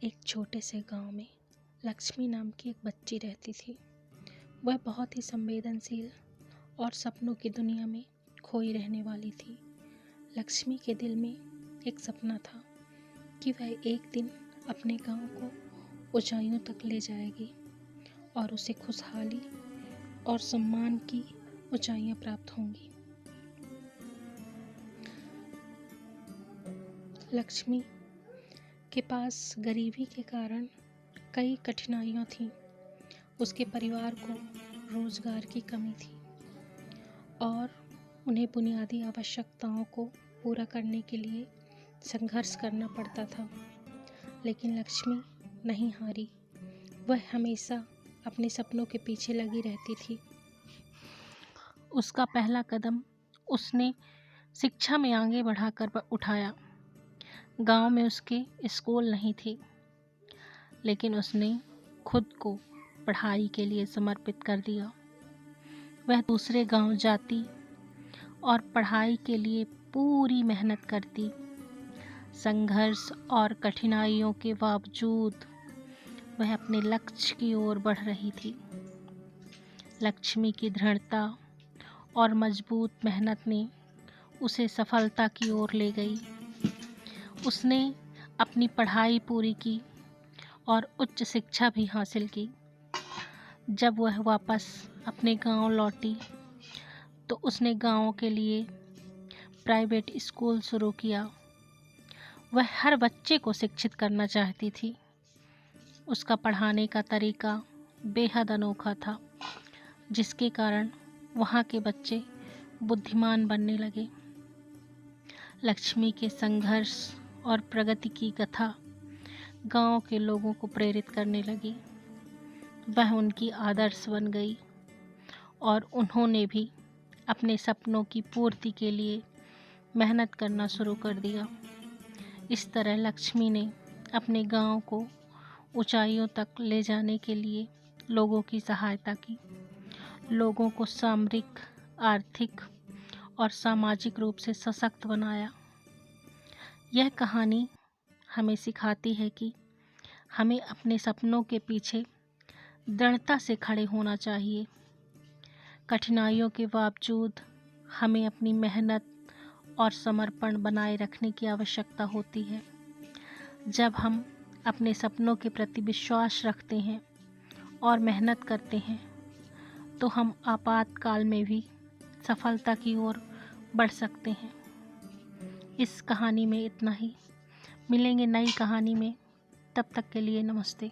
एक छोटे से गांव में लक्ष्मी नाम की एक बच्ची रहती थी। वह बहुत ही संवेदनशील और सपनों की दुनिया में खोई रहने वाली थी। लक्ष्मी के दिल में एक सपना था कि वह एक दिन अपने गांव को ऊंचाइयों तक ले जाएगी और उसे खुशहाली और सम्मान की ऊंचाइयां प्राप्त होंगी। लक्ष्मी के पास गरीबी के कारण कई कठिनाइयाँ थीं। उसके परिवार को रोज़गार की कमी थी और उन्हें बुनियादी आवश्यकताओं को पूरा करने के लिए संघर्ष करना पड़ता था। लेकिन लक्ष्मी नहीं हारी। वह हमेशा अपने सपनों के पीछे लगी रहती थी। उसका पहला कदम उसने शिक्षा में आगे बढ़ाकर उठाया। गांव में उसके स्कूल नहीं थे, लेकिन उसने खुद को पढ़ाई के लिए समर्पित कर दिया। वह दूसरे गांव जाती और पढ़ाई के लिए पूरी मेहनत करती। संघर्ष और कठिनाइयों के बावजूद वह अपने लक्ष्य की ओर बढ़ रही थी। लक्ष्मी की दृढ़ता और मजबूत मेहनत ने उसे सफलता की ओर ले गई। उसने अपनी पढ़ाई पूरी की और उच्च शिक्षा भी हासिल की। जब वह वापस अपने गांव लौटी तो उसने गांव के लिए प्राइवेट स्कूल शुरू किया। वह हर बच्चे को शिक्षित करना चाहती थी। उसका पढ़ाने का तरीका बेहद अनोखा था, जिसके कारण वहाँ के बच्चे बुद्धिमान बनने लगे। लक्ष्मी के संघर्ष और प्रगति की कथा गांव के लोगों को प्रेरित करने लगी। वह उनकी आदर्श बन गई और उन्होंने भी अपने सपनों की पूर्ति के लिए मेहनत करना शुरू कर दिया। इस तरह लक्ष्मी ने अपने गांव को ऊंचाइयों तक ले जाने के लिए लोगों की सहायता की, लोगों को सामरिक, आर्थिक और सामाजिक रूप से सशक्त बनाया। यह कहानी हमें सिखाती है कि हमें अपने सपनों के पीछे दृढ़ता से खड़े होना चाहिए। कठिनाइयों के बावजूद हमें अपनी मेहनत और समर्पण बनाए रखने की आवश्यकता होती है। जब हम अपने सपनों के प्रति विश्वास रखते हैं और मेहनत करते हैं, तो हम आपातकाल में भी सफलता की ओर बढ़ सकते हैं। इस कहानी में इतना ही। मिलेंगे नई कहानी में। तब तक के लिए नमस्ते।